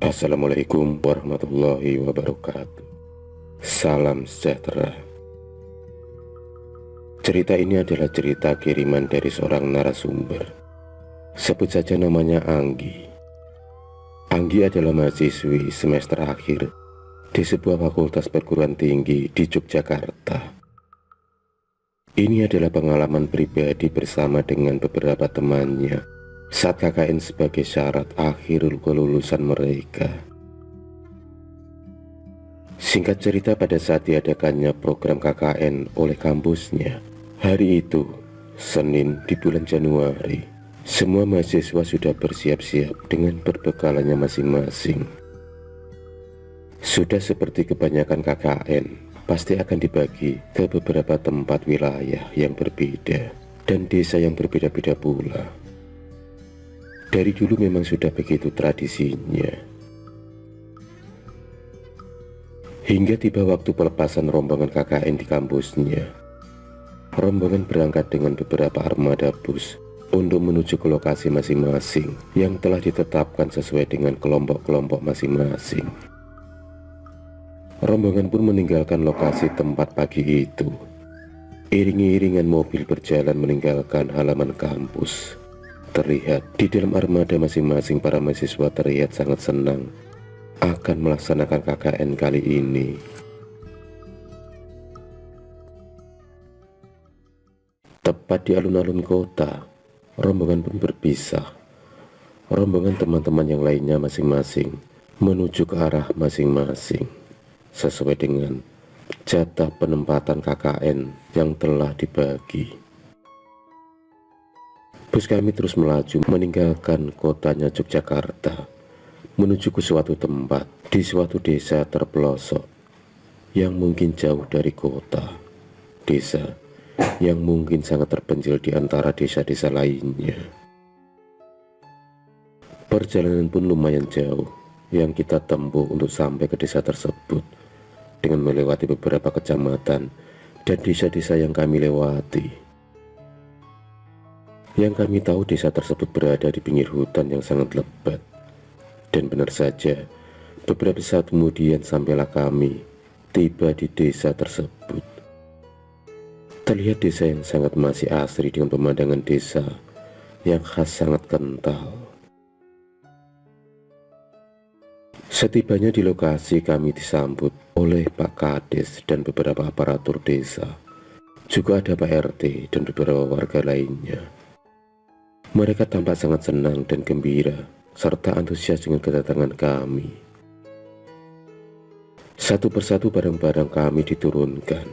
Assalamualaikum warahmatullahi wabarakatuh. Salam sejahtera. Cerita ini adalah cerita kiriman dari seorang narasumber. Sebut saja namanya Anggi. Anggi adalah mahasiswi semester akhir di sebuah fakultas perguruan tinggi di Yogyakarta. Ini adalah pengalaman pribadi bersama dengan beberapa temannya saat KKN sebagai syarat akhir kelulusan mereka. Singkat cerita, pada saat diadakannya program KKN oleh kampusnya, hari itu, Senin di bulan Januari, semua mahasiswa sudah bersiap-siap dengan perbekalannya masing-masing. Sudah seperti kebanyakan KKN, pasti akan dibagi ke beberapa tempat wilayah yang berbeda dan desa yang berbeda-beda pula. Dari dulu memang sudah begitu tradisinya. Hingga tiba waktu pelepasan rombongan KKN di kampusnya. Rombongan berangkat dengan beberapa armada bus untuk menuju ke lokasi masing-masing yang telah ditetapkan sesuai dengan kelompok-kelompok masing-masing. Rombongan pun meninggalkan lokasi tempat pagi itu. Iring-iringan mobil berjalan meninggalkan halaman kampus. Terlihat di dalam armada masing-masing para mahasiswa terlihat sangat senang akan melaksanakan KKN kali ini. Tepat di alun-alun kota, rombongan pun berpisah. Rombongan teman-teman yang lainnya masing-masing menuju ke arah masing-masing sesuai dengan jatah penempatan KKN yang telah dibagi. Bus kami terus melaju meninggalkan kotanya Yogyakarta menuju ke suatu tempat di suatu desa terpelosok yang mungkin jauh dari kota, desa yang mungkin sangat terpencil di antara desa-desa lainnya. Perjalanan pun lumayan jauh yang kita tempuh untuk sampai ke desa tersebut dengan melewati beberapa kecamatan dan desa-desa yang kami lewati. Yang kami tahu desa tersebut berada di pinggir hutan yang sangat lebat. Dan benar saja, beberapa saat kemudian sampailah kami tiba di desa tersebut. Terlihat desa yang sangat masih asri dengan pemandangan desa yang khas sangat kental. Setibanya di lokasi kami disambut oleh Pak Kades dan beberapa aparatur desa. Juga ada Pak RT dan beberapa warga lainnya. Mereka tampak sangat senang dan gembira, serta antusias dengan kedatangan kami. Satu persatu barang-barang kami diturunkan.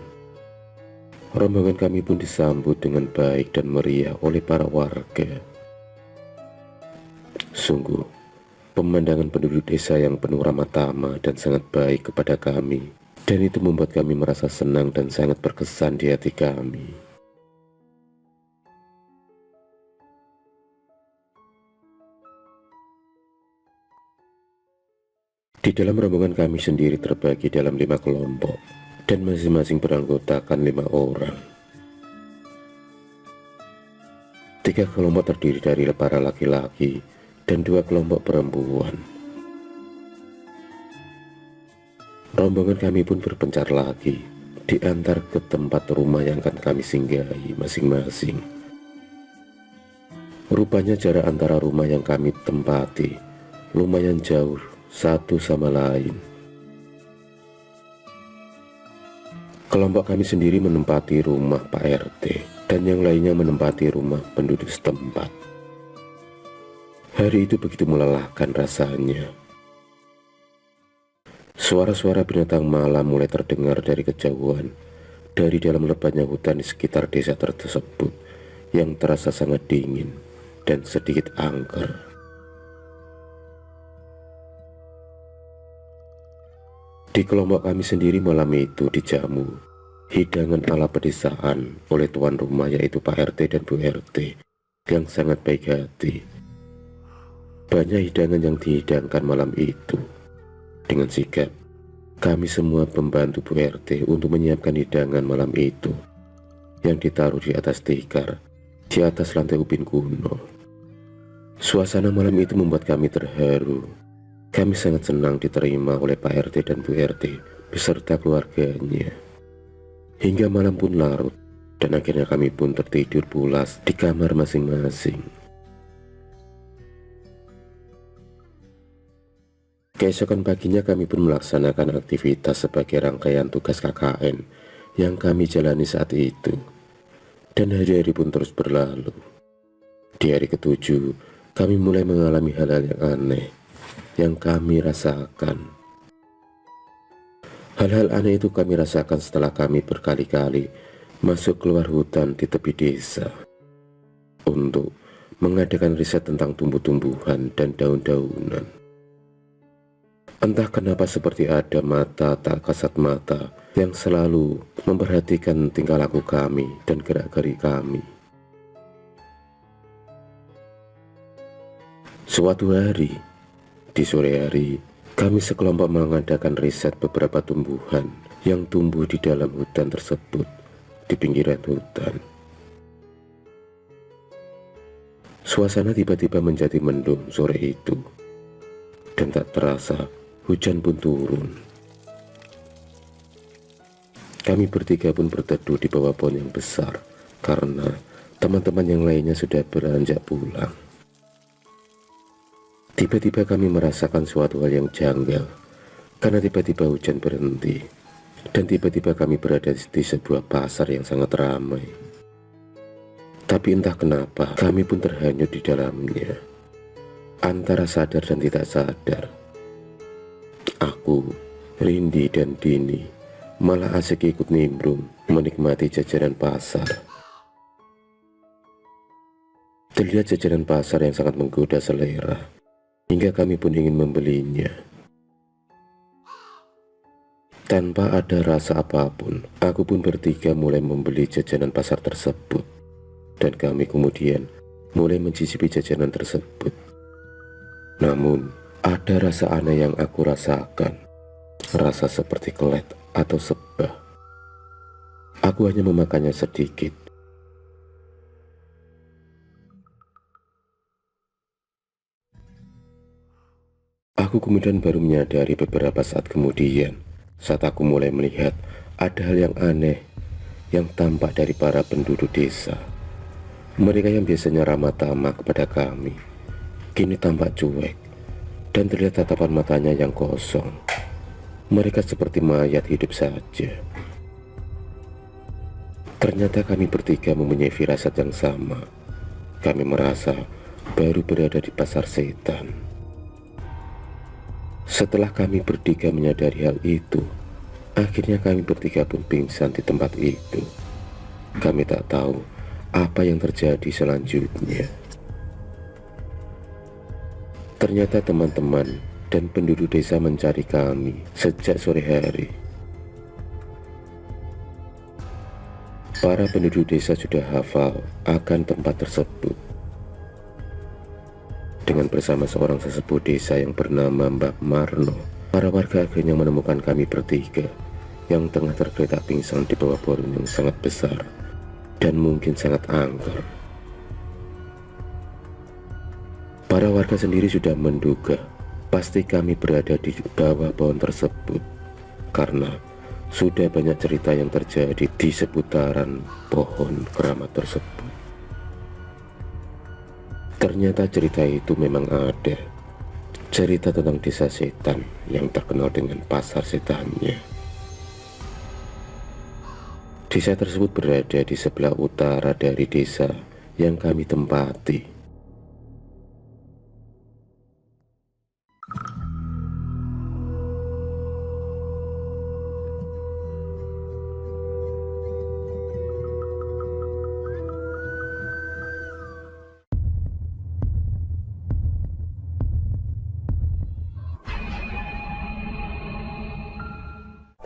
Rombongan kami pun disambut dengan baik dan meriah oleh para warga. Sungguh, pemandangan penduduk desa yang penuh ramah tamah dan sangat baik kepada kami, dan itu membuat kami merasa senang dan sangat berkesan di hati kami. Di dalam rombongan kami sendiri terbagi dalam 5 kelompok dan masing-masing beranggotakan 5 orang. 3 kelompok terdiri dari para laki-laki dan 2 kelompok perempuan. Rombongan kami pun berpencar lagi diantar ke tempat rumah yang akan kami singgahi masing-masing. Rupanya jarak antara rumah yang kami tempati lumayan jauh satu sama lain. Kelompok kami sendiri menempati rumah Pak RT dan yang lainnya menempati rumah penduduk setempat. Hari itu begitu melelahkan rasanya. Suara-suara binatang malam mulai terdengar dari kejauhan dari dalam lebatnya hutan di sekitar desa tersebut yang terasa sangat dingin dan sedikit angker. Di kelompok kami sendiri malam itu dijamu hidangan ala pedesaan oleh tuan rumah yaitu Pak RT dan Bu RT yang sangat baik hati. Banyak hidangan yang dihidangkan malam itu. Dengan sigap, kami semua pembantu Bu RT untuk menyiapkan hidangan malam itu yang ditaruh di atas tikar, di atas lantai ubin kuno. Suasana malam itu membuat kami terharu Kami sangat senang diterima oleh Pak RT dan Bu RT beserta keluarganya. Hingga malam pun larut, dan akhirnya kami pun tertidur pulas di kamar masing-masing. Keesokan paginya kami pun melaksanakan aktivitas sebagai rangkaian tugas KKN yang kami jalani saat itu. Dan hari-hari pun terus berlalu. Di hari ketujuh, kami mulai mengalami hal-hal yang aneh yang kami rasakan. Hal-hal aneh itu kami rasakan setelah kami berkali-kali masuk keluar hutan di tepi desa untuk mengadakan riset tentang tumbuh-tumbuhan dan daun-daunan. Entah kenapa seperti ada mata tak kasat mata yang selalu memperhatikan tingkah laku kami dan gerak-gerik kami. Suatu hari, di sore hari, kami sekelompok mengadakan riset beberapa tumbuhan yang tumbuh di dalam hutan tersebut, di pinggiran hutan. Suasana tiba-tiba menjadi mendung sore itu, dan tak terasa hujan pun turun. Kami bertiga pun berteduh di bawah pohon yang besar, karena teman-teman yang lainnya sudah beranjak pulang. Tiba-tiba kami merasakan suatu hal yang janggal, karena tiba-tiba hujan berhenti, dan tiba-tiba kami berada di sebuah pasar yang sangat ramai. Tapi entah kenapa, kami pun terhanyut di dalamnya, antara sadar dan tidak sadar. Aku, Rindi, dan Dini malah asik ikut nimbrung menikmati jajanan pasar. Terlihat jajanan pasar yang sangat menggoda selera, hingga kami pun ingin membelinya. Tanpa ada rasa apapun, aku pun bertiga mulai membeli jajanan pasar tersebut, dan kami kemudian mulai mencicipi jajanan tersebut. Namun, ada rasa aneh yang aku rasakan, rasa seperti kelet atau sebah. Aku hanya memakannya sedikit. Aku kemudian baru menyadari beberapa saat kemudian, saat aku mulai melihat ada hal yang aneh yang tampak dari para penduduk desa. Mereka yang biasanya ramah tamah kepada kami, kini tampak cuek, dan terlihat tatapan matanya yang kosong. Mereka seperti mayat hidup saja. Ternyata kami bertiga mempunyai firasat yang sama. Kami merasa baru berada di pasar setan. Setelah kami bertiga menyadari hal itu, akhirnya kami bertiga pun pingsan di tempat itu. Kami tak tahu apa yang terjadi selanjutnya. Ternyata teman-teman dan penduduk desa mencari kami sejak sore hari. Para penduduk desa sudah hafal akan tempat tersebut. Dengan bersama seorang sesepuh desa yang bernama Mbak Marno, para warga akhirnya menemukan kami bertiga yang tengah tergeletak pingsan di bawah pohon yang sangat besar dan mungkin sangat angker. Para warga sendiri sudah menduga pasti kami berada di bawah pohon tersebut, karena sudah banyak cerita yang terjadi di seputaran pohon keramat tersebut. Ternyata cerita itu memang ada. Cerita tentang desa setan yang terkenal dengan pasar setannya. Desa tersebut berada di sebelah utara dari desa yang kami tempati.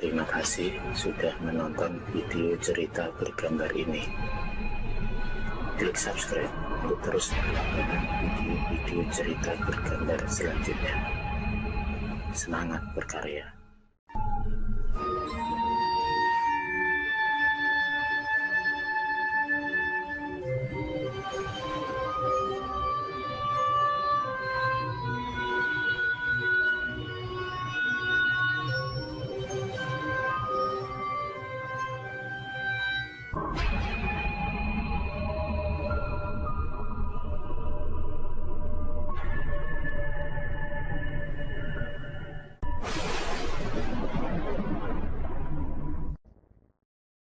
Terima kasih sudah menonton video cerita bergambar ini. Klik subscribe untuk terus mendapatkan video-video cerita bergambar selanjutnya. Semangat berkarya.